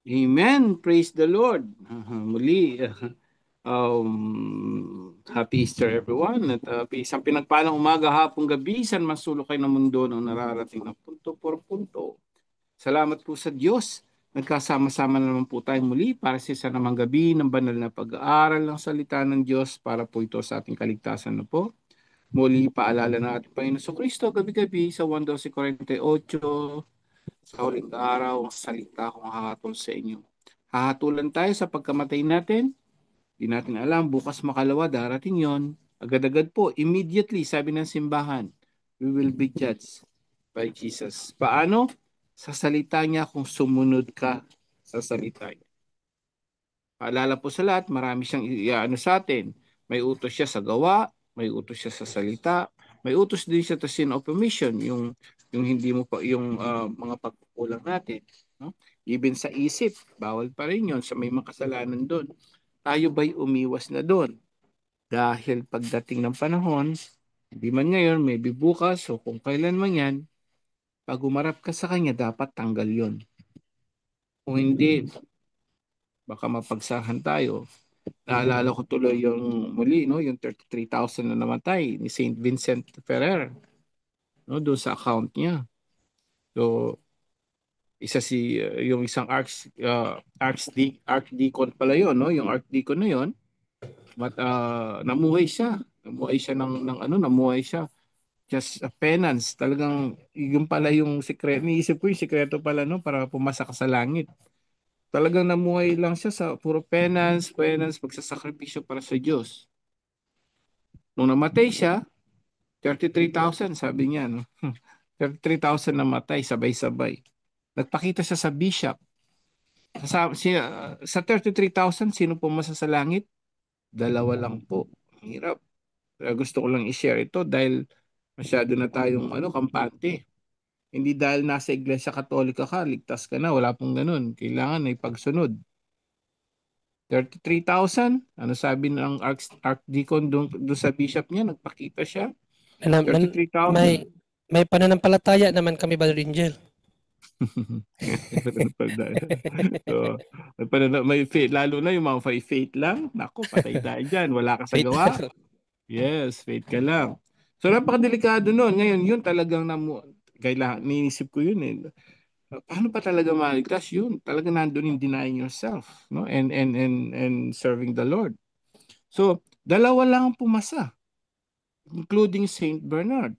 Amen. Praise the Lord. Muli, happy Easter everyone. At isang pinagpalang umaga, hapong gabi, saan man sulok kayo ng mundo ng nararating na punto por punto. Salamat po sa Diyos. Nagkasama-sama na naman po tayo muli para sa isa namang gabi ng banal na pag-aaral ng salita ng Diyos para po ito sa ating kaligtasan na po. Muli, paalala na ating Panginoon Kristo gabi-gabi sa 1:48, sa huling araw, ang salita kong hahatol sa inyo. Hahatulan tayo sa pagkamatay natin. Di natin alam, bukas makalawa, darating yon. Agad-agad po, immediately, sabi ng simbahan, we will be judged by Jesus. Paano? Sa salita niya kung sumunod ka sa salita niya. Paalala po sa lahat, marami siyang iaano sa atin. May utos siya sa gawa, may utos siya sa salita, may utos din siya sa sin of omission, yung hindi mo pa yung mga pagkukulang natin, no? Even sa isip, bawal pa rin 'yon sa may makasalanan doon. Tayo ba'y umiwas na doon? Dahil pagdating ng panahon, hindi man ngayon, maybe bukas o kung kailan man yan, pag umarap ka sa kanya, dapat tanggal yon. Kung hindi, baka mapagsahan tayo. Naalala ko tuloy yung muli, no, yung 33,000 na namatay ni Saint Vincent Ferrer, no, doon sa account niya. So, isa yung isang archdeacon pala yon, no, yung archdeacon na yon, namuhay siya. Namuhay siya namuhay siya. Just a penance. Talagang yung pala yung secret. Niisip ko yung sikreto pala, no, para pumasa ka sa langit. Talagang namuhay lang siya sa puro penance, pagsasakripisyo para sa Diyos. Nung namatay siya, 33,000 sabi niya, no? 33,000 namatay, sabay-sabay. Nagpakita siya sa bishop. Sa 33,000, sino pumasa sa langit? Dalawa lang po. Hirap. Kaya gusto ko lang i-share ito dahil masyado na tayong kampante. Hindi dahil nasa Iglesia Katolika ka, ligtas ka na. Wala pong ganun. Kailangan ay pagsunod. 33,000? Ano sabi ng Archdeacon doon sa bishop niya? Nagpakita siya. Thirty-three May thousand. may pananampalataya naman kami, Brother Angel. May pananampalataya. So, may faith, lalo na yung mga faith lang. Nako, patay tayo dyan. Wala ka sa Faith gawa. Yes, faith ka lang. So, napakadelikado nun. Ngayon, yun talagang kailangan, niisip ko yun eh. Paano pa talaga maligtas yun? Talaga nandun yung denying yourself, no? And serving the Lord. So, dalawa lang ang pumasa, including Saint Bernard.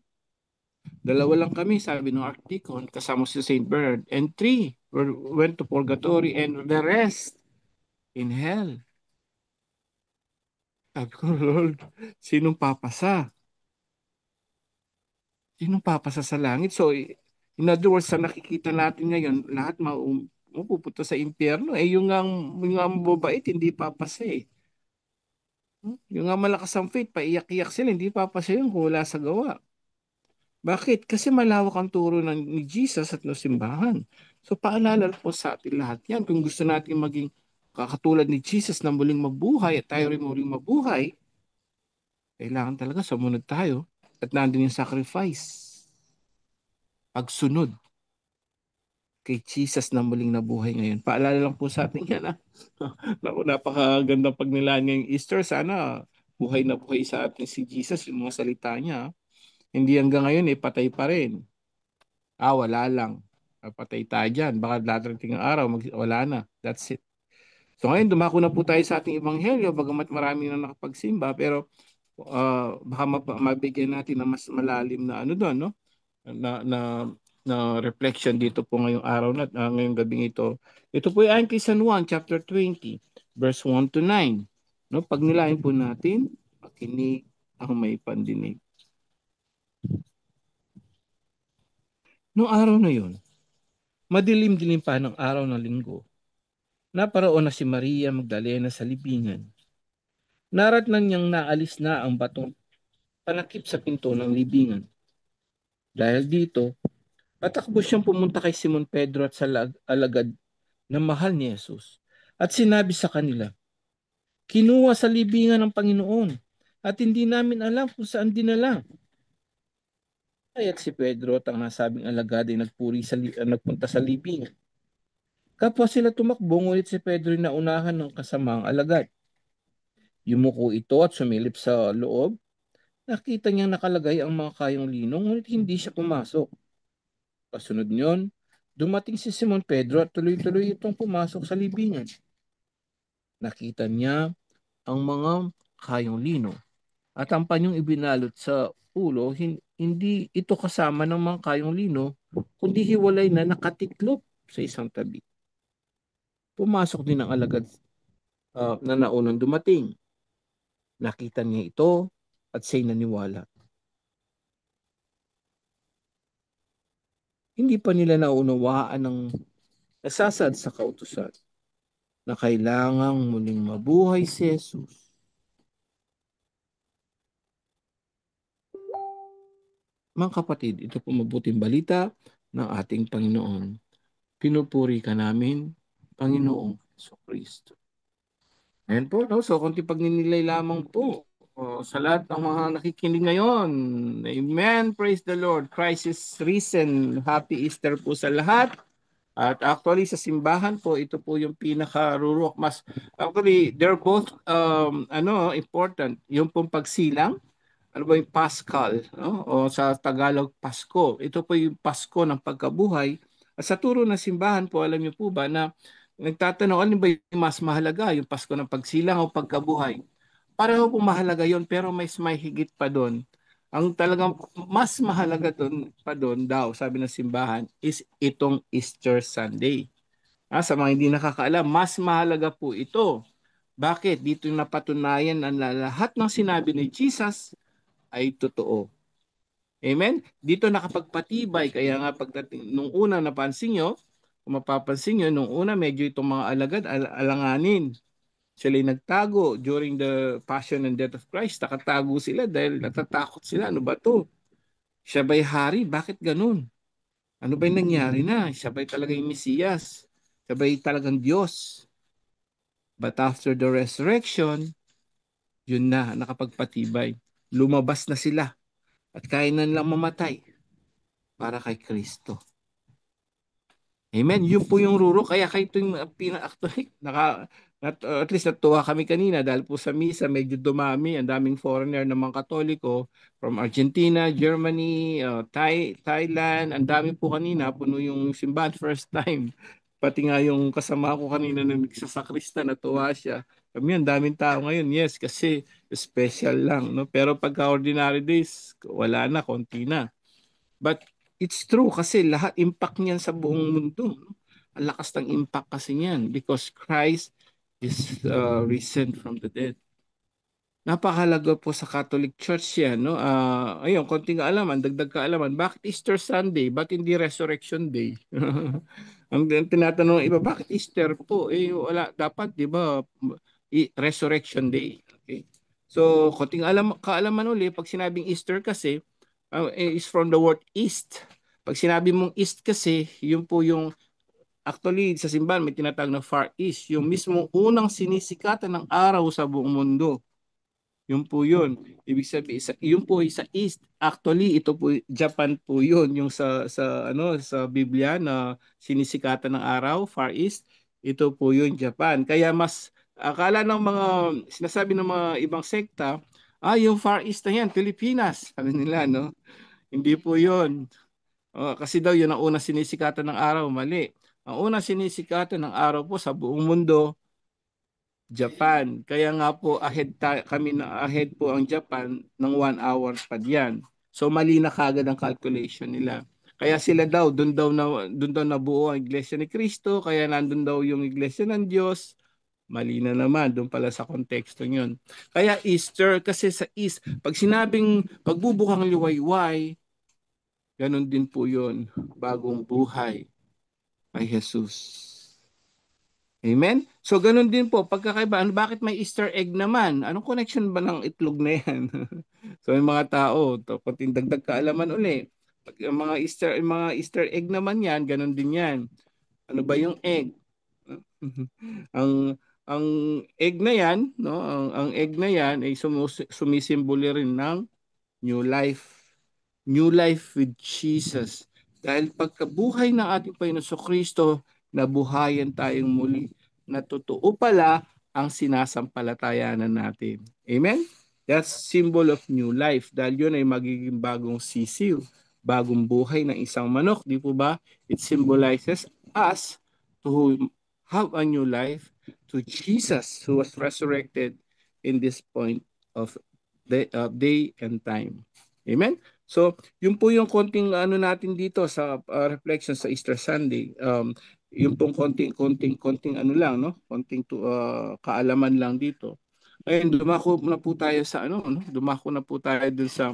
Dalawa lang kami, sabi ng Archdeacon, kasama si Saint Bernard. And three went to purgatory and the rest in hell. Sabi ko, Lord, sinong papasa? Sinong papasa sa langit? So, in other words, sa nakikita natin ngayon, lahat mapupunta sa impyerno. Yung ang mababait, hindi papasa eh. Yung nga malakas ang faith, paiyak-iyak sila, hindi papasa yun kung wala sa gawa. Bakit? Kasi malawak ang turo ni Jesus at ng simbahan. So paalala po sa atin lahat yan. Kung gusto natin maging kakatulad ni Jesus na muling mabuhay at tayo rin muling mabuhay, kailangan talaga sumunod tayo at nandun yung sacrifice. Pagsunod kay Jesus na muling nabuhay ngayon. Paalala lang po sa atin yan. Naku, napakagandang pagnilaan ngayong Easter. Sana buhay na buhay sa atin si Jesus, yung mga salita niya. Hindi hanggang ngayon, patay pa rin. Wala lang. Patay tayo dyan. Baka darating ang araw, wala na. That's it. So ngayon, dumako na po tayo sa ating ebanghelyo, bagamat marami na nakapagsimba, pero baka mabigyan natin ng mas malalim na ano doon, no? Na, na, na reflection dito po ngayong araw na, ngayong gabing ito. Ito po ay kay San Juan, chapter 20, verse 1 to 9. No? Pag nilain po natin, makinig ang may pandinig. Noong araw na yun, madilim-dilim pa ng araw ng linggo, naparoon na si Maria Magdalena sa libingan. Naratnan niyang naalis na ang batong panakip sa pinto ng libingan. Dahil dito, patakbo siyang pumunta kay Simon Pedro at sa alagad na mahal ni Jesus. At sinabi sa kanila, kinuha sa libingan ng Panginoon at hindi namin alam kung saan dinala. Kaya't si Pedro at ang nasabing alagad ay nagpunta sa libingan. Kapwa sila tumakbo, ngunit si Pedro na unahan ng kasamang alagad. Yumuko ito at sumilip sa loob. Nakita niyang nakalagay ang mga kayong linong, ngunit hindi siya pumasok. Kasunod niyon, dumating si Simon Pedro at tuloy-tuloy itong pumasok sa libingan. Nakita niya ang mga kayong lino at ang panyong ibinalot sa ulo, hindi ito kasama ng mga kayong lino, kundi hiwalay na nakatiklop sa isang tabi. Pumasok din ang alagad na naunang dumating. Nakita niya ito at siya'y naniwala. Hindi pa nila naunawaan ng nasasad sa kautusan na kailangang muling mabuhay si Jesus. Mga kapatid, ito po mabuting balita ng ating Panginoon. Pinupuri ka namin, Panginoong Jesucristo. Ayan po, no? So, konti pagninilay lamang po sa lahat ng mga nakikinig ngayon. Amen. Praise the Lord. Christ is risen. Happy Easter po sa lahat. At actually, sa simbahan po, ito po yung pinaka-rurok. Actually, they're both important. Yung pong pagsilang, ano ba yung Paschal, no? O sa Tagalog, Pasko. Ito po yung Pasko ng pagkabuhay. At sa turo ng simbahan po, alam niyo po ba na nagtatanong, ano ba yung mas mahalaga, yung Pasko ng pagsilang o pagkabuhay? Pareho po mahalaga yon, pero may higit pa doon. Ang talagang mas mahalaga doon pa doon daw, sabi ng simbahan, is itong Easter Sunday. Sa mga hindi nakakaalam, mas mahalaga po ito. Bakit? Dito napatunayan ang lahat ng sinabi ni Jesus ay totoo. Amen? Dito nakapagpatibay. Kaya nga pagdating, nung una napansin nyo, kung mapapansin nyo, nung una medyo itong mga alagad alanganin. Sila'y nagtago during the passion and death of Christ. Nakatago sila dahil natatakot sila. Ano ba to? Siya ba'y hari? Bakit ganun? Ano ba'y nangyari na? Siya ba'y talagang Mesiyas? Siya ba'y talagang Diyos? But after the resurrection, yun na, nakapagpatibay. Lumabas na sila at kaya na nilang mamatay para kay Kristo. Amen. Yun po yung ruro. Kaya kayo ito yung actually, at least natuwa kami kanina dahil po sa misa medyo dumami. Ang daming foreigner na mga Katoliko from Argentina, Germany, Thailand. Ang dami po kanina. Puno yung simbahan first time. Pati nga yung kasama ko kanina na nagsasakrista, natuwa siya. Kami, ang daming tao ngayon. Yes, kasi special lang. No? Pero pagka ordinary days, wala na, konti na. But it's true kasi lahat impact niyan sa buong mundo. Ang lakas ng impact kasi niyan because Christ is risen from the dead. Napakahalaga po sa Catholic Church yan, no? Ayun, konting kaalaman, dagdag kaalaman. Bakit Easter Sunday? Bakit hindi Resurrection Day? Ang tinatanong ng iba, bakit Easter po? Wala, dapat, di ba, Resurrection Day. Okay? So, konting kaalaman uli, pag sinabing Easter kasi, is from the word east. Pag sinabi mong east kasi, yun po yung actually sa simbahan may tinatawag na far east, yung mismo unang sinisikatan ng araw sa buong mundo. Yun po yun. Ibig sabihin, yun po sa east. Actually, ito po Japan po yun, yung sa Biblia na sinisikatan ng araw, far east. Ito po yun Japan. Kaya mas akala ng mga sinasabi ng mga ibang sekta, yung far east na yan, Pilipinas. Sabi nila, no? Hindi po yun. Kasi daw yun ang unang sinisikatan ng araw. Mali. Ang unang sinisikatan ng araw po sa buong mundo, Japan. Kaya nga po kami na ahead po ang Japan ng 1 hour pa diyan. So mali na kagad ang calculation nila. Kaya sila daw doon daw nabuo ang Iglesia ni Cristo, kaya nandun daw yung Iglesia ng Diyos. Mali na naman doon pala sa konteksto niyon. Kaya Easter kasi sa East, pag sinabing pagbubukang liwayway, ganun din po yun, bagong buhay kay Jesus. Amen? So, ganun din po, pagkakaiba, bakit may Easter egg naman? Anong connection ba ng itlog na yan? So, yung mga tao, kunting dagdag kaalaman uli. Pag yung mga Easter egg naman yan, ganun din yan. Ano ba yung egg? ang egg na yan, no? Ang egg na yan ay sumisimbolo rin ng new life. New life with Jesus. Dahil pagkabuhay ng ating Panginoon Kristo, nabuhayan tayong muli, na totoo pala ang sinasampalatayanan natin. Amen? That's symbol of new life dahil yun ay magiging bagong sisiw, bagong buhay ng isang manok, di po ba? It symbolizes us to have a new life to Jesus who was resurrected in this point of day and time. Amen? So, yun po yung konting ano natin dito sa reflection sa Easter Sunday. Yung pong konting ano lang, no? Konting kaalaman lang dito. Ngayon, dumako na po tayo sa ano, no? Dumako na po tayo dun sa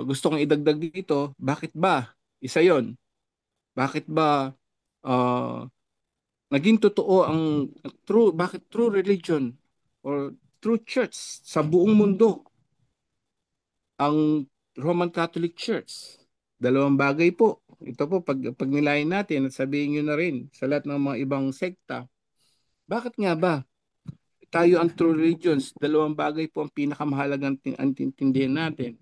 gusto kong idagdag dito. Bakit ba? Isa yon. Bakit ba uh, naging totoo ang bakit true religion or true church sa buong mundo ang Roman Catholic Church? Dalawang bagay po. Ito po, pag nilayan natin at sabihin nyo na rin sa lahat ng mga ibang sekta, bakit nga ba tayo ang true religions? Dalawang bagay po ang pinakamahalagang antintindihan natin.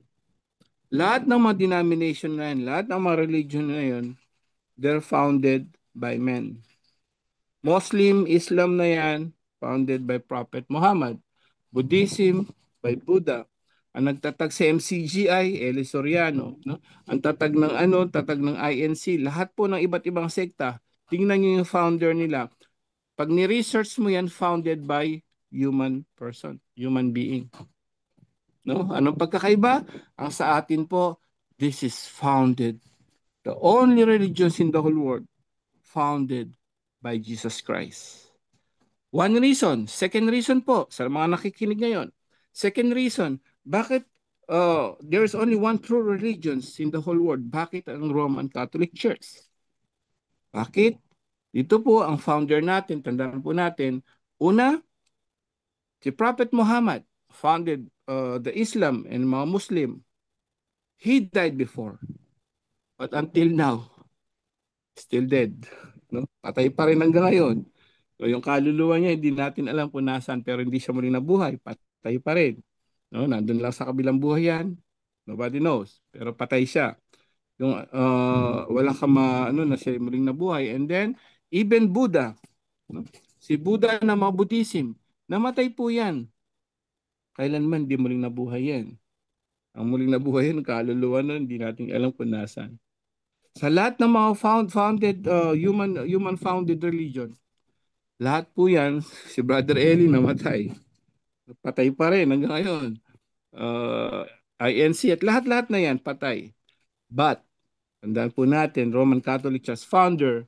Lahat ng mga denomination na yan, lahat ng mga religion na yan, they're founded by men. Muslim, Islam na yan, founded by Prophet Muhammad. Buddhism, by Buddha. Ang nagtatag sa MCGI, Eli Soriano. No? Ang tatag ng tatag ng INC, lahat po ng iba't ibang sekta, tingnan niyo yung founder nila. Pag ni-research mo yan, founded by human person, human being. No? Anong pagkakaiba? Ang sa atin po, this is founded. The only religions in the whole world founded by Jesus Christ. One reason. Second reason po, sa mga nakikinig ngayon. Second reason, bakit there's only one true religions in the whole world? Bakit ang Roman Catholic Church? Bakit? Dito po ang founder natin, tandaan po natin, una, si Prophet Muhammad founded the Islam and mga Muslim. He died before. But until now, still dead. No? Patay pa rin hanggang ngayon. So, yung kaluluwa niya, hindi natin alam kung nasaan, pero hindi siya muling nabuhay. Patay pa rin. No? Nandun lang sa kabilang buhay yan. Nobody knows. Pero patay siya. Yung wala ka na siya muling nabuhay. And then, even Buddha. No? Si Buddha na mga Buddhism, namatay po yan. Kailanman di muling nabuhay yan. Ang muling nabuhay yan, kaluluwa nun, hindi natin alam kung nasaan. Sa lahat ng mga founded human founded religion, lahat po yan, si Brother Eli namatay. Patay pa rin hanggang ngayon. INC at lahat-lahat na yan, patay. But, tandaan po natin, Roman Catholic Church founder,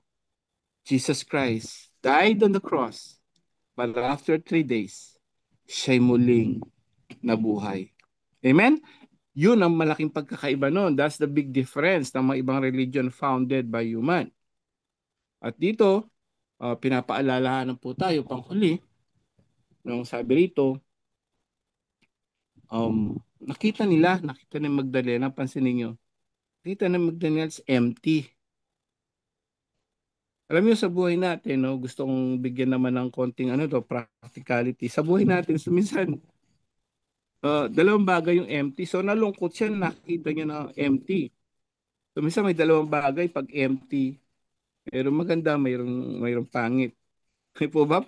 Jesus Christ, died on the cross. But after 3 days, siya'y muling nabuhay. Amen? Yun ang malaking pagkakaiba noon. That's the big difference ng mga ibang religion founded by human. At dito, pinapaalalahanan po tayo panghuli nung sabi rito, nakita ni Magdalena, pansin niyo, nakita ni Magdalena is empty. Alam niyo sa buhay natin, no, gusto kong bigyan naman ng konting practicality. Sa buhay natin, so minsan, dalawang bagay yung empty. So nalungkot siya, nakita niya na empty. So minsan may dalawang bagay pag empty. Mayroong maganda, mayroong pangit. May po ba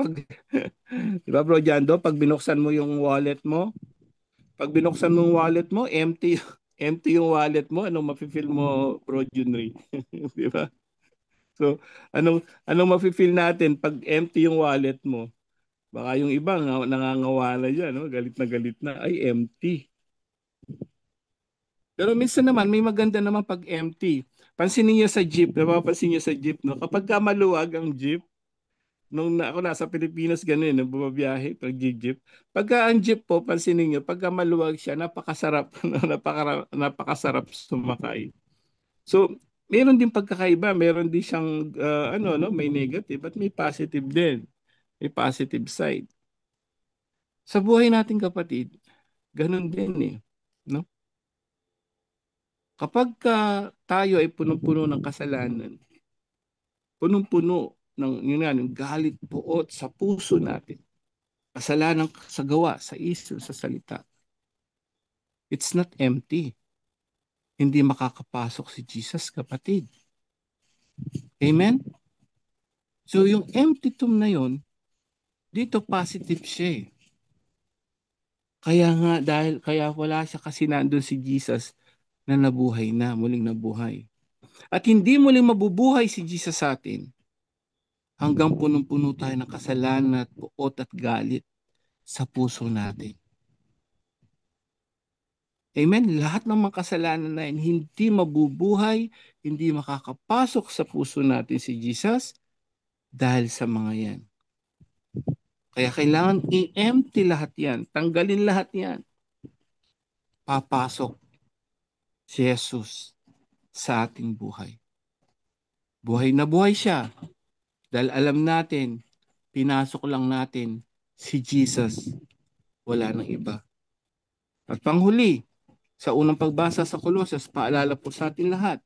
di ba Bro Jando, pag binuksan mo yung wallet mo, empty, empty yung wallet mo, anong mafe-feel mo, Bro Junry? Di ba? So, anong mafe-feel natin pag empty yung wallet mo? Baka yung iba nangangawala dyan, no? Galit na, ay empty. Pero minsan naman, may maganda naman pag empty. Pansinin niyo sa jeep, napapansin niyo sa jeep, no? Kapag ka maluwag ang jeep, ako nasa Pilipinas ganun, nung bumabiyahe pag jeep. Pagka ang jeep po, pansinin niyo, pagka maluwag siya, napakasarap, napakasarap sumakay. So, meron din pagkakaiba, meron din siyang may negative at may positive din. May positive side. Sa buhay natin kapatid, ganun din eh, no? Kapag tayo ay punong-puno ng kasalanan, punong-puno ng galit, puot sa puso natin, kasalanan sa gawa, sa isip, sa salita, it's not empty. Hindi makakapasok si Jesus, kapatid. Amen? So yung empty tomb na yon, dito positive siya eh. Kaya nga kaya wala siya kasi nandun si Jesus na nabuhay na, muling nabuhay. At hindi muling mabubuhay si Jesus sa atin hanggang punong-puno tayo ng kasalanan at puot at galit sa puso natin. Amen? Lahat ng mga kasalanan na yun, hindi mabubuhay, hindi makakapasok sa puso natin si Jesus dahil sa mga yan. Kaya kailangan i-empty lahat yan. Tanggalin lahat yan. Papasok si Jesus sa ating buhay. Buhay na buhay siya dahil alam natin, pinasok lang natin si Jesus. Wala nang iba. At panghuli, sa unang pagbasa sa Colossus, paalala po sa atin lahat.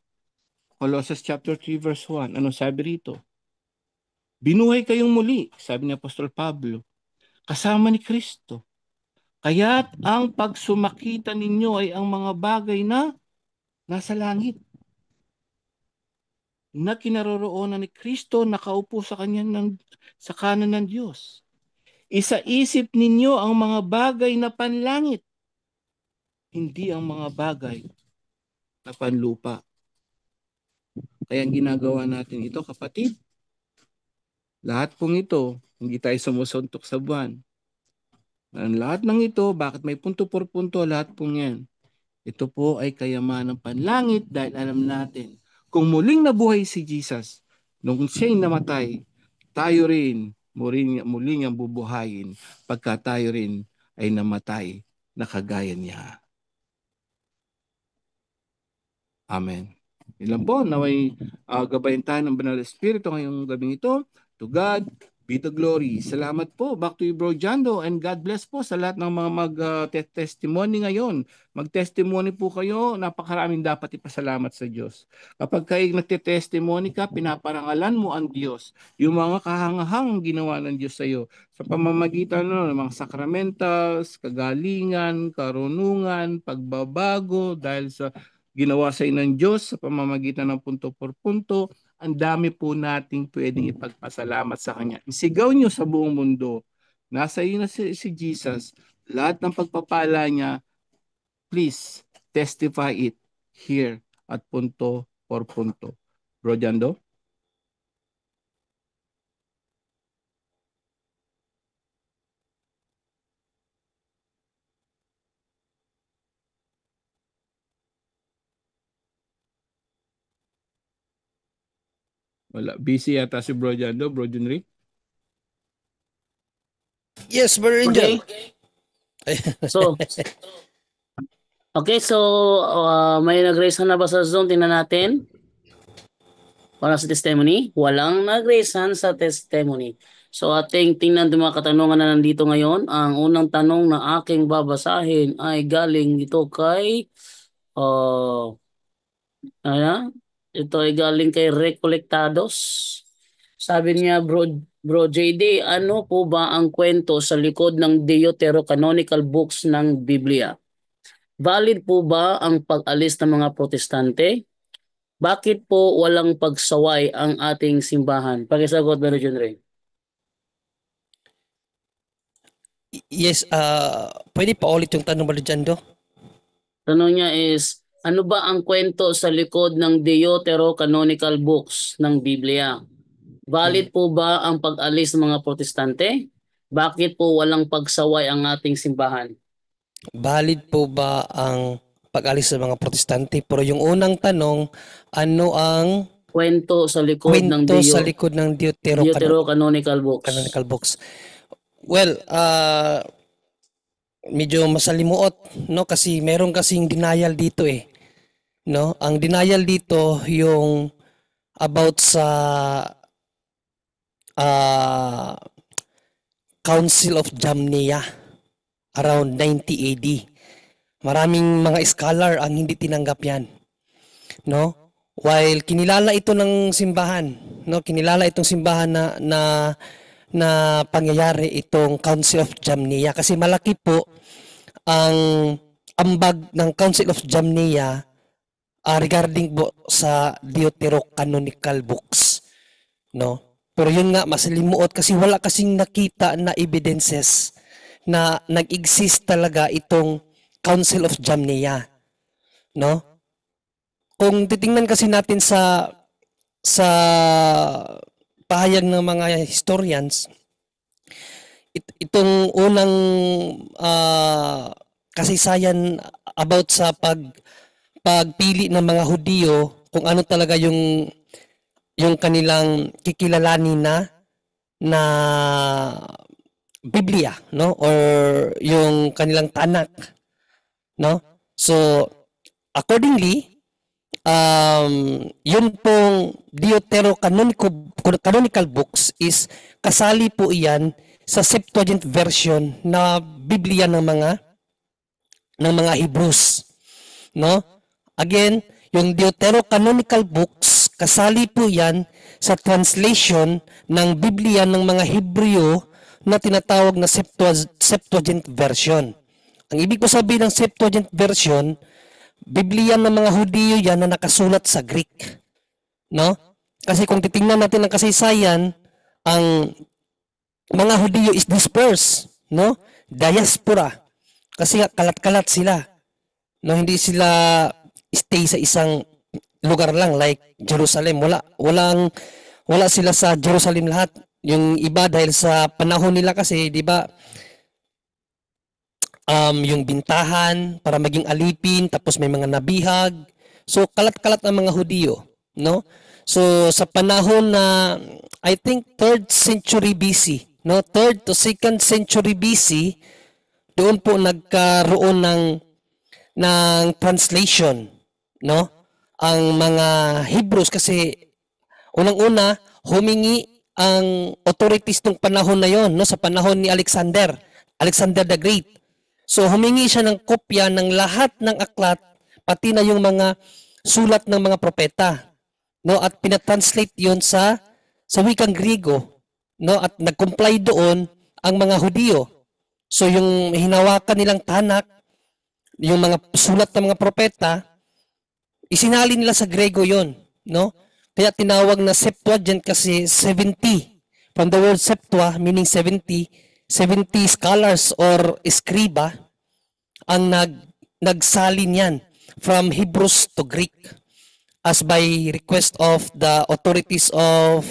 Colossus chapter 3 verse 1. Ano sabi rito? Binuhay kayong muli, sabi ni Apostol Pablo, kasama ni Kristo. Kaya't ang pagsumakita ninyo ay ang mga bagay na nasa langit, na kinaroroonan ni Kristo, nakaupo sa sa kanan ng Diyos. Isa-isip ninyo ang mga bagay na panlangit, hindi ang mga bagay na panlupa. Kaya ang ginagawa natin ito, kapatid, lahat pong ito, hindi tayo sumusuntok sa buwan. Ang lahat ng ito, bakit may punto por punto, lahat pong yan. Ito po ay kayamanang panlangit dahil alam natin, kung muling nabuhay si Jesus, nung siya'y namatay, tayo rin muling ang bubuhayin pagka tayo rin ay namatay na kagaya niya. Amen. Ilan po, naway gabayin tayo ng Banal na Espiritu ngayong gabing ito. To God be the glory. Salamat po. Back to you, Bro Jando. And God bless po sa lahat ng mga mag-testimony ngayon. Mag-testimony po kayo. Napakaraming dapat ipasalamat sa Diyos. Kapag kayo nagte-testimony ka, pinaparangalan mo ang Diyos. Yung mga kahangahang ginawa ng Diyos sa iyo. Sa pamamagitan ng mga sacramentals, kagalingan, karunungan, pagbabago, dahil sa ginawa sa ng Diyos sa pamamagitan ng punto por punto, ang dami po nating pwedeng ipagpasalamat sa Kanya. Isigaw nyo sa buong mundo, nasa iyo na si Jesus, lahat ng pagpapala niya, please testify it here at punto por punto. Bro Jando? Wala. Busy yata si Bro Jando, Bro Junri. Yes, Brother Angel. So, okay, so may nag-raise na ba sa Zoom? Tingnan natin. Para sa testimony? Walang nag-raise sa testimony. So ating tingnan yung mga katanungan na nandito ngayon. Ang unang tanong na aking babasahin ay galing dito kay ito ay galing kay Recollectados. Sabi niya, Bro JD, ano po ba ang kwento sa likod ng Deuterocanonical books ng Biblia? Valid po ba ang pag-alis ng mga protestante? Bakit po walang pagsaway ang ating simbahan? Pakisagot, Brother John Ray. Yes, pwede pa ulit yung tanong, Brother Jando? Tanong niya is, ano ba ang kwento sa likod ng Deuterocanonical books ng Biblia? Valid po ba ang pag-alis ng mga protestante? Bakit po walang pagsaway ang ating simbahan? Valid po ba ang pag-alis ng mga protestante? Pero yung unang tanong, ano ang kwento sa likod ng Deuterocanonical books? Well, medyo masalimuot, no, kasi meron kasing denial dito eh. No? Ang denial dito yung about sa Council of Jamnia around 90 AD. Maraming mga scholar ang hindi tinanggap yan. No? While kinilala ito ng simbahan, no? Kinilala itong simbahan na pangyayari itong Council of Jamnia kasi malaki po ang ambag ng Council of Jamnia regarding po sa Deuterocanonical books, no? Pero yun nga, masalimuot kasi wala kasing nakita na evidences na nag-exist talaga itong Council of Jamnia, no? Kung titingnan kasi natin sa pahayag ng mga historians, itong unang kasaysayan about sa pagpili ng mga Hudyo, kung ano talaga yung kanilang kikilalanin na Biblia, no, or yung kanilang Tanakh, no. So accordingly, yun pong Deuterocanonical books is kasali po iyan sa Septuagint version na Biblia ng mga Hebrews, no. Again, yung Deuterocanonical books, kasali po yan sa translation ng Biblia ng mga Hebreo na tinatawag na Septuagint version. Ang ibig po sabihin ng Septuagint version, Biblia ng mga Hudyo yan na nakasulat sa Greek. No? Kasi kung titingnan natin ang kasaysayan, ang mga Hudyo is dispersed, no? Diaspora. Kasi kalat-kalat sila. No, hindi sila stay sa isang lugar lang like Jerusalem. Wala sila sa Jerusalem lahat. Yung iba dahil sa panahon nila kasi, 'di ba? Yung bintahan para maging alipin, tapos may mga nabihag. So kalat-kalat ang mga Hudyo, no? So sa panahon na I think 3rd century BC, no? 3rd to 2nd century BC, doon po nagkaroon ng translation, no? Ang mga Hebrews kasi unang-una humingi ang authorities ng panahon na yon, no, sa panahon ni Alexander the Great. So humingi siya ng kopya ng lahat ng aklat, pati na yung mga sulat ng mga propeta, no, at pinatranslate yon sa wikang Griego, no, at nag-comply doon ang mga Hudyo. So yung hinawakan nilang Tanakh, yung mga sulat ng mga propeta, isinali nila sa Grego yon, no? Kaya tinawag na Septuagint kasi 70. From the word Septua, meaning 70 scholars or escriba ang nagsalin yan from Hebrews to Greek as by request of the authorities of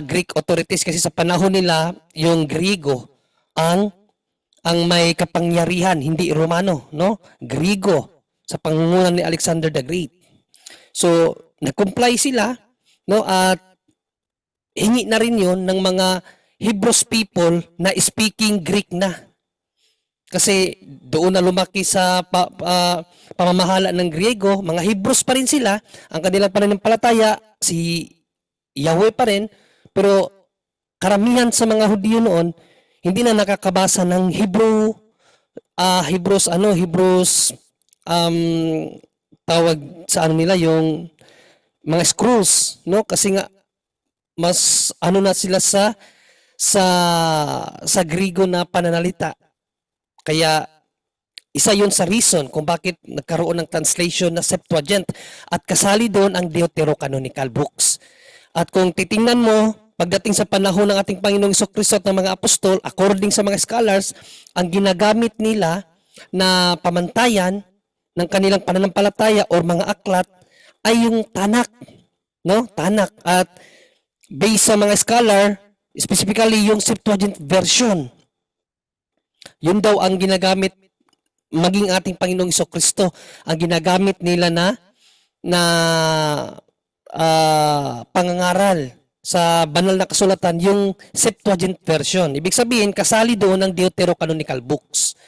Greek authorities, kasi sa panahon nila yung Griego ang may kapangyarihan, hindi Romano, no? Griego sa pangunguna ni Alexander the Great. So, nag-comply sila, no, at hingi na rin yon ng mga Hebrews people na speaking Greek na. Kasi doon na lumaki sa pamamahala ng Griego, mga Hebrews pa rin sila, ang kanilang pananampalataya, si Yahweh pa rin, pero karamihan sa mga Hudyo noon, hindi na nakakabasa ng Hebrews, tawag sa nila yung mga scrolls, no? Kasi nga mas na sila sa Griego na pananalita. Kaya isa yun sa reason kung bakit nagkaroon ng translation na Septuagint, at kasali doon ang Deuterocanonical books. At kung titingnan mo, pagdating sa panahon ng ating Panginoong Jesucristo at ng mga apostol, according sa mga scholars, ang ginagamit nila na pamantayan ng kanilang pananampalataya o mga aklat ay yung Tanakh, no? Tanakh. At based sa mga scholar, specifically yung Septuagint version, yun daw ang ginagamit, maging ating Panginoong Jesucristo, ang ginagamit nila na pangangaral sa banal na kasulatan, yung Septuagint version. Ibig sabihin, kasali doon ang Deuterocanonical books.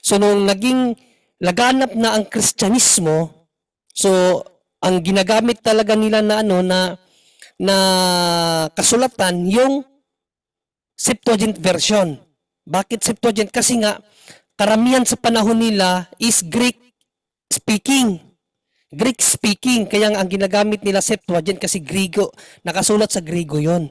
So nung naging laganap na ang Kristyanismo, so ang ginagamit talaga nila na kasulatan yung Septuagint version. Bakit Septuagint? Kasi nga karamihan sa panahon nila is Greek speaking. Kaya ang ginagamit nila Septuagint kasi Griego, nakasulat sa Griego 'yon,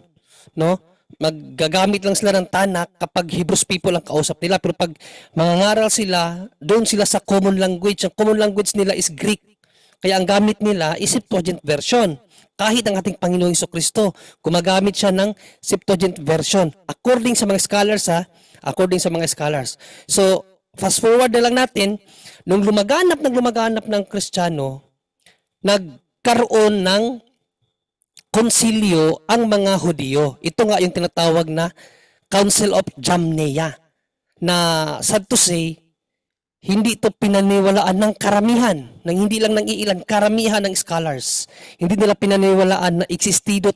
no? Maggagamit lang sila ng Tanakh kapag Hebrews people ang kausap nila, pero pag mangangaral sila, doon sila sa common language. Ang common language nila is Greek. Kaya ang gamit nila is Septuagint version. Kahit ang ating Panginoong Jesucristo, gumagamit siya ng Septuagint version. According sa mga scholars according sa mga scholars. So, fast forward na lang natin, nung lumaganap ng Kristiyano, nagkaroon ng konsilyo ang mga Hudyo. Ito nga yung tinatawag na Council of Jamnia, na sad to say, hindi ito pinaniwalaan ng karamihan, ng hindi lang ng iilan, karamihan ng scholars. Hindi nila pinaniwalaan na existido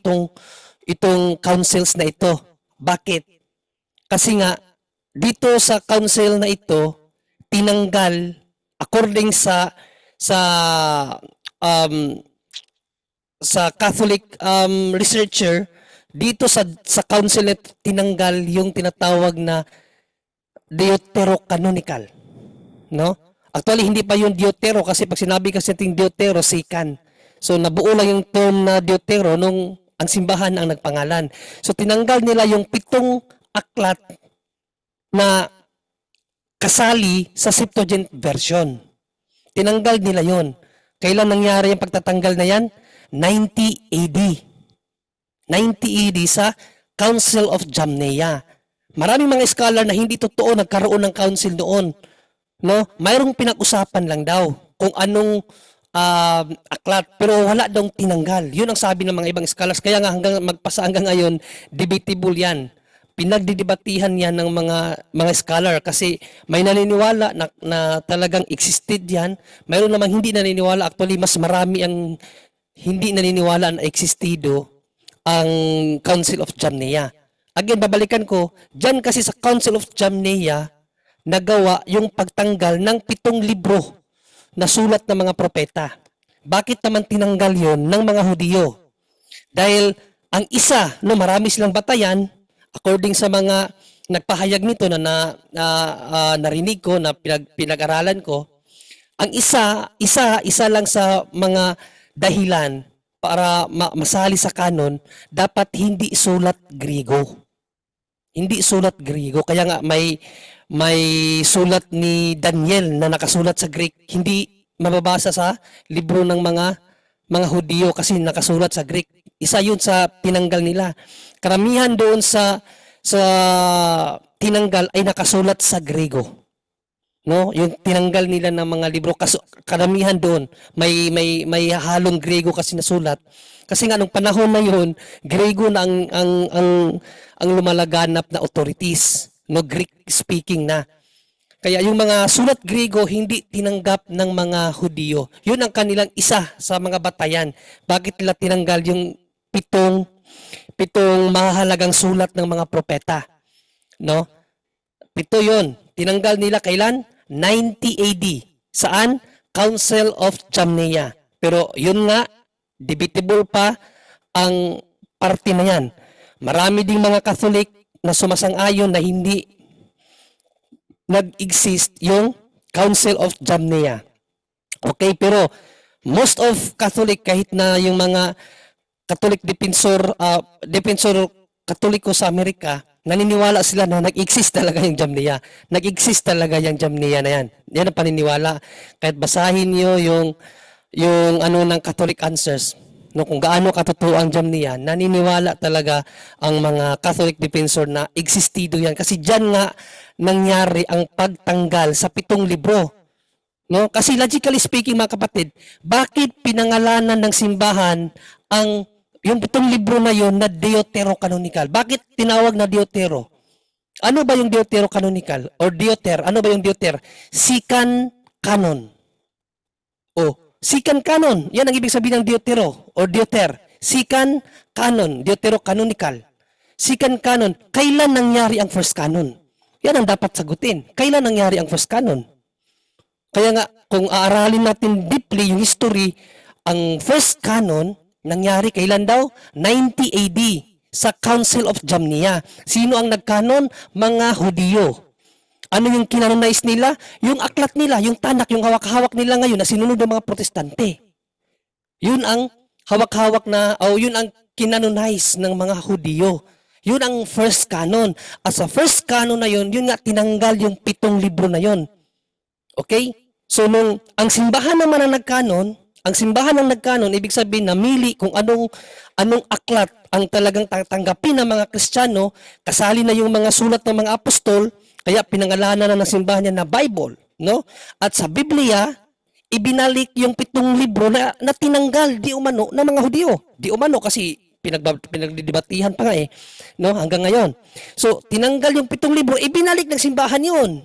itong councils na ito. Bakit? Kasi nga, dito sa council na ito, tinanggal, according sa Catholic researcher, dito sa council na ito, tinanggal yung tinatawag na deuterocanonical. No? Actually, hindi pa yung deutero kasi pag sinabi kasi natin deutero, sikan. So, nabuo lang yung term na deutero nung ang simbahan ang nagpangalan. So, tinanggal nila yung 7 aklat na kasali sa Septuagint version. Tinanggal nila yon. Kailan nangyari yung pagtatanggal na yan? 90 AD. 90 AD sa Council of Jamnia. Maraming mga scholar na hindi totoo nagkaroon ng council doon. No, mayroong pinag-usapan lang daw kung anong aklat, pero wala daw tinanggal. Yun ang sabi ng mga ibang scholars. Kaya nga hanggang ngayon, debatable yan. Pinagdidebatihan yan ng mga scholar kasi may naniniwala na talagang existed yan. Mayroon namang hindi naniniwala. Actually, mas marami ang hindi naniniwala na existido ang Council of Jamnia. Again, babalikan ko, dyan kasi sa Council of Jamnia, nagawa yung pagtanggal ng 7 libro na sulat ng mga propeta. Bakit naman tinanggal yon ng mga Hudyo? Dahil ang isa, marami silang batayan, according sa mga nagpahayag nito na narinig ko, na pinag-aralan ko, ang isa lang sa mga dahilan para masali sa kanon, dapat hindi sulat Griego. Hindi sulat Griego. Kaya nga may sulat ni Daniel na nakasulat sa Greek, hindi mababasa sa libro ng mga Hudyo kasi nakasulat sa Greek. Isa yun sa tinanggal nila. Karamihan doon sa tinanggal ay nakasulat sa Griego. No, yung tinanggal nila ng mga libro, karamihan doon may halong Griego kasi nasulat. Kasi nga nung panahon na yun, Griego na ang lumalaganap na authorities. No, Greek speaking na. Kaya yung mga sulat Griego hindi tinanggap ng mga Hudyo. Yun ang kanilang isa sa mga batayan. Bakit nila tinanggal yung pitong mahalagang sulat ng mga propeta? No? 7 yun. Tinanggal nila kailan? 90 AD. Saan? Council of Jamnia. Pero yun nga, debatable pa ang parte na yan. Marami ding mga Catholic na sumasang-ayon na hindi nag-exist yung Council of Jamnia. Okay, pero most of Catholic, kahit na yung mga Catholic defensor Katoliko sa Amerika, naniniwala sila na nag-exist talaga yung Jamnia. Nag-exist talaga yung Jamnia na yan. Yan ang paniniwala. Kahit basahin niyo yung ng Catholic Answers, no, kung gaano katotoo ang Jamnia, naniniwala talaga ang mga Catholic defensor na existido yan. Kasi dyan nga nangyari ang pagtanggal sa 7 libro. No? Kasi logically speaking, mga kapatid, bakit pinangalanan ng simbahan yung 7 libro na yon na deuterocanonical? Bakit tinawag na deutero? Ano ba yung deuterocanonical? Or deuter? Ano ba yung deuter? Sikan canon. Sikan canon. Yan ang ibig sabihin ng deutero or deuter. Sikan canon. Deuterocanonical. Sikan canon. Kailan nangyari ang first canon? Yan ang dapat sagutin. Kailan nangyari ang first canon? Kaya nga, kung aaralin natin deeply yung history, ang first canon nangyari kailan daw? 90 AD sa Council of Jamnia. Sino ang nagkanon? Mga Hudyo. Ano yung kinanonize nila? Yung aklat nila, yung tanak, yung hawak-hawak nila ngayon na sinunod ng mga protestante. Yun ang hawak-hawak yun ang kinanonize ng mga Hudyo. Yun ang first canon. At sa first canon na yun nga tinanggal yung 7 libro na yun. Okay? So ang simbahan naman ang nagkanon, ang simbahan ng nagkanon, ibig sabihin namili kung anong aklat ang talagang tatanggapin ng mga Kristiyano, kasali na yung mga sulat ng mga apostol, kaya pinangalanan na ng simbahan niya na Bible, no? At sa Biblia, ibinalik yung 7 libro na tinanggal di umano ng mga Hudyo. Di umano kasi pinagdidebatihan pa nga no, hanggang ngayon. So, tinanggal yung 7 libro, ibinalik ng simbahan yun.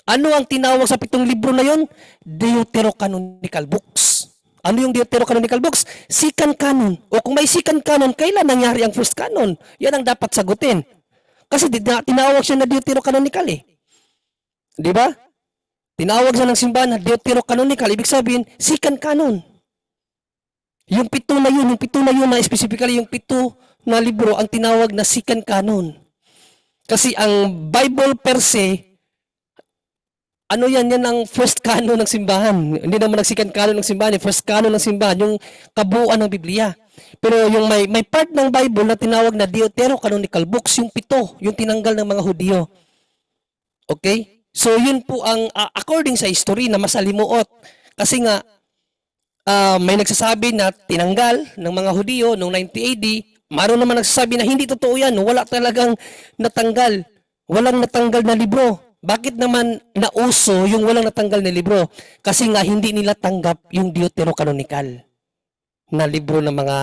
Ano ang tinawag sa 7 libro na yon? Deuterocanonical books. Ano yung Deuterocanonical books? Second canon. O kung may second canon, kailan nangyari ang first canon? Yan ang dapat sagutin. Kasi tinawag siya na Deuterocanonical Di ba? Tinawag siya ng simbahan na Deuterocanonical. Ibig sabihin, second canon. Yung 7 na yun na specifically yung 7 na libro ang tinawag na second canon. Kasi ang Bible per se, yan ang first canon ng simbahan. Hindi naman second canon ng simbahan, first canon ng simbahan, yung kabuuan ng Biblia. Pero yung may part ng Bible na tinawag na Deuterocanonical books, yung 7, yung tinanggal ng mga Hudyo. Okay? So yun po ang according sa history na masalimuot. Kasi nga, may nagsasabi na tinanggal ng mga Hudyo noong 90 AD, mayroon naman nagsasabi na hindi totoo yan, wala talagang natanggal. Walang natanggal na libro. Bakit naman nauso yung walang natanggal na libro? Kasi nga hindi nila tanggap yung Deuterocanonical na libro ng mga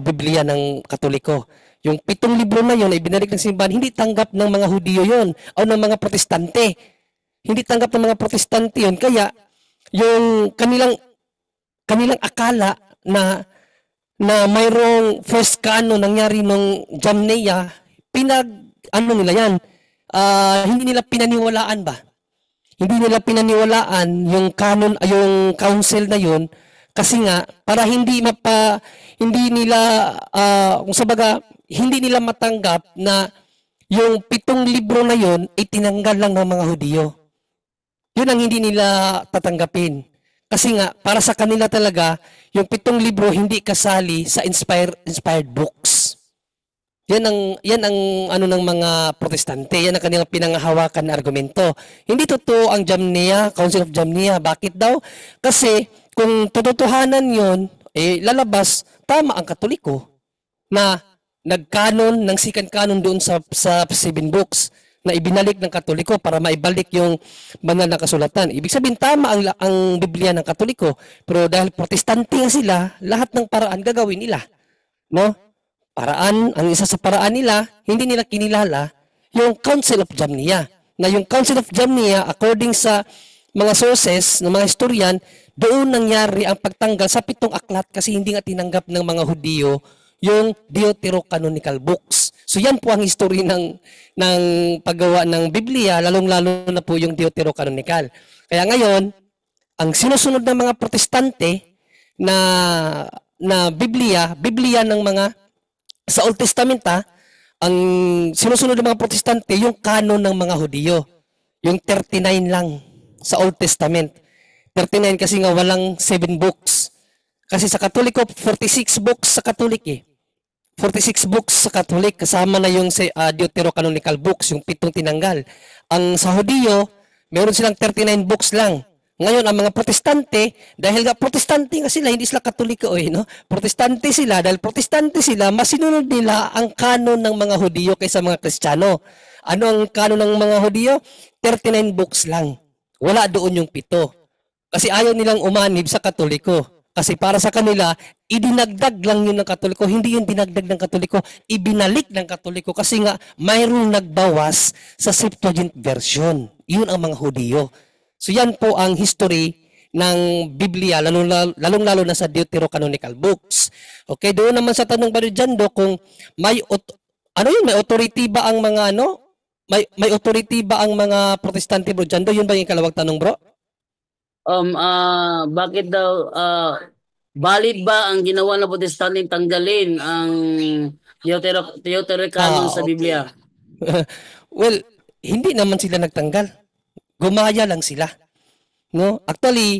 Biblia ng Katoliko. Yung 7 libro na yun ay binalik ng simbahan, hindi tanggap ng mga Hudyo yun o ng mga Protestante. Hindi tanggap ng mga Protestante yun. Kaya yung kanilang akala na mayroong first canon nangyari nung Jamnia, nila yan, hindi nila pinaniwalaan ba? Hindi nila pinaniwalaan yung canon, yung council na yun, kasi nga para hindi nila hindi nila matanggap na yung 7 libro na yun ay tinanggal lang ng mga Hudyo. Yun ang hindi nila tatanggapin. Kasi nga para sa kanila talaga yung 7 libro hindi kasali sa inspired books. Yan ang ng mga Protestante. Yan ang kanilang pinanghahawakan na argumento. Hindi totoo ang Jamnia, Council of Jamnia. Bakit daw? Kasi kung totohanan yon, lalabas tama ang Katoliko na nagkanon ng second canon doon sa 7 books na ibinalik ng Katoliko para maibalik yung banal na kasulatan. Ibig sabihin tama ang Biblia ng Katoliko, pero dahil Protestante nga sila, lahat ng paraan gagawin nila. No? Ang isa sa paraan nila, hindi nila kinilala yung Council of Jamnia. Na yung Council of Jamnia, according sa mga sources ng mga historian, doon nangyari ang pagtanggal sa 7 aklat kasi hindi nga tinanggap ng mga Hudyo yung Deuterocanonical books. So yan po ang history ng paggawa ng Biblia, lalong-lalo na po yung Deuterocanonical. Kaya ngayon, ang sinusunod ng mga Protestante na Biblia ng mga sa Old Testament ang sinusunod ng mga Protestante yung canon ng mga Hudyo. Yung 39 lang sa Old Testament. 39 kasi nga walang 7 books. Kasi sa Katoliko, 46 books sa Katolik 46 books sa Katolik, kasama na yung Deuterocanonical books, yung 7 tinanggal. Ang sa Hudyo, meron silang 39 books lang. Ngayon, ang mga Protestante, dahil nga Protestante nga sila, hindi sila Katoliko no? Protestante sila, dahil Protestante sila, mas sinunod nila ang kanon ng mga Hudyo kaysa mga Kristiyano. Ano ang kanon ng mga Hudyo? 39 books lang. Wala doon yung 7. Kasi ayaw nilang umanib sa Katoliko. Kasi para sa kanila, idinagdag lang yun ng Katoliko. Hindi yun dinagdag ng Katoliko, ibinalik ng Katoliko. Kasi nga, mayroong nagbawas sa Septuagint version. Yun ang mga Hudyo. So yan po ang history ng Biblia, lalong-lalo na sa Deuterocanonical books. Okay, doon naman sa tanong ba dyan, kung may authority ba ang mga may authority ba ang mga Protestante, bro? Dyan yun ba yung kalawag tanong, bro? Bakit daw valid ba ang ginawa ng Protestante tanggalin ang Deuterocanon sa Biblia? Well, hindi naman sila nagtanggal. Gumaya lang sila. No? Actually,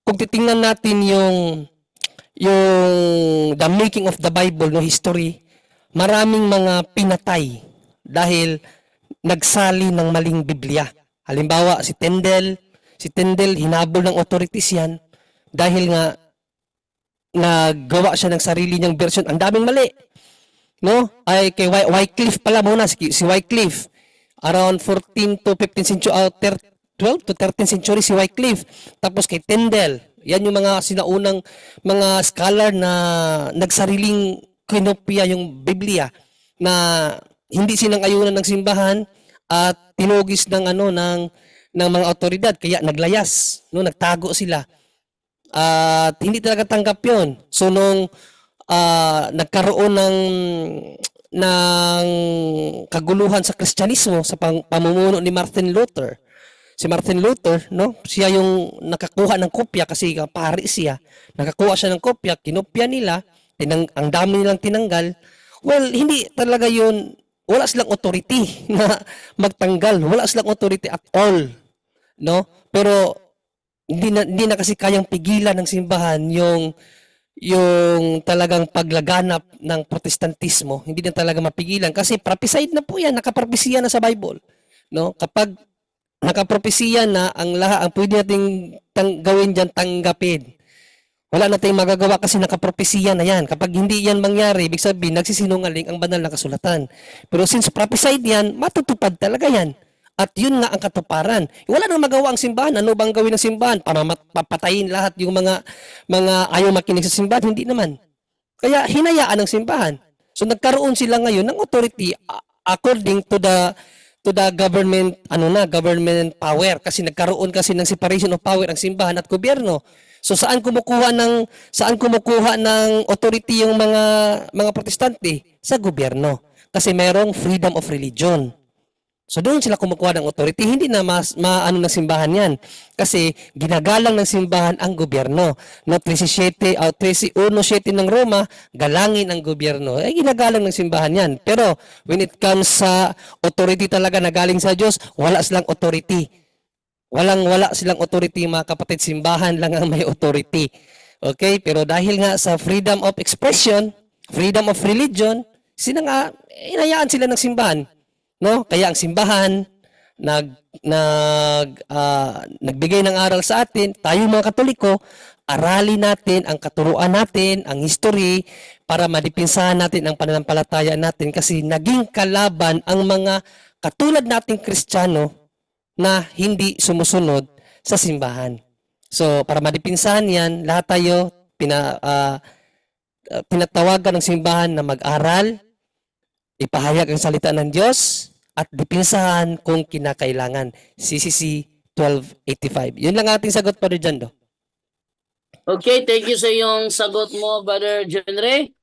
kung titingnan natin yung the making of the Bible, no, history, maraming mga pinatay dahil nagsali ng maling Biblia. Halimbawa, si Tyndale, Si Tyndale, hinabol ng authorities yan dahil nga naggawa siya ng sarili niyang version. Ang daming mali. No? Ay kay Wycliffe pala muna, si Wycliffe. Around 14 to 15 century, 12 to 13 century si Wycliffe. Tapos kay Tyndale. Yan yung mga sinaunang mga scholar na nagsariling kinopya yung Biblia na hindi sinang-ayunan ng simbahan at tinugis ng ng mga otoridad, kaya naglayas, no, nagtago sila. At hindi talaga tanggap 'yon. So nung nagkaroon ng kaguluhan sa Kristyanismo sa pamumuno ni Martin Luther. Si Martin Luther, no, siya yung nakakuha ng kopya kasi pari siya. Nakakuha siya ng kopya, kinopya nila, ang dami nilang tinanggal. Well, hindi talaga 'yun. Wala silang authority na magtanggal. Wala silang authority at all. No? Pero hindi na kasi kayang pigilan ng simbahan yung talagang paglaganap ng Protestantismo. Hindi na talaga mapigilan kasi prophesied na po 'yan, nakapropesiya na sa Bible. No? Kapag nakapropesiya na ang pwede nating gawin diyan tanggapin. Wala na tayong magagawa kasi nakapropesiya na yan. Kapag hindi yan mangyari, ibig sabihin, nagsisinungaling ang banal na kasulatan. Pero since prophesied yan, matutupad talaga yan. At yun nga ang katuparan. Wala nang magawa ang simbahan. Ano bang gawin ng simbahan? Papatayin lahat yung mga ayaw makinig sa simbahan? Hindi naman. Kaya hinayaan ng simbahan. So nagkaroon sila ngayon ng authority according to the government, government power. Kasi nagkaroon kasi ng separation of power ang simbahan at gobyerno. So saan kumukuha ng authority yung mga protestante? Sa gobyerno. Kasi mayroong freedom of religion. So doon sila kumukuha ng authority, hindi na maano ng simbahan 'yan. Kasi ginagalang ng simbahan ang gobyerno. No 13:7 o 13:1:7 ng Roma, galangin ang gobyerno. Ginagalang ng simbahan 'yan. Pero when it comes sa authority talaga na galing sa Diyos, wala silang authority. Wala silang authority, mga kapatid, simbahan lang ang may authority. Okay? Pero dahil nga sa freedom of expression, freedom of religion, inayaan sila ng simbahan. No? Kaya ang simbahan nagbigay ng aral sa atin, tayo mga Katoliko, aralin natin ang katuruan natin, ang history, para madipinsahan natin ang pananampalataya natin kasi naging kalaban ang mga katulad nating Kristiyano na hindi sumusunod sa simbahan. So, para madipinsahan yan, lahat tayo pinatawagan ng simbahan na mag-aral, ipahayag ang salita ng Diyos, at dipinsahan kung kinakailangan. CCC 1285. Yun lang ating sagot, Brother Jando. Okay, thank you sa iyong sagot mo, Brother John Ray.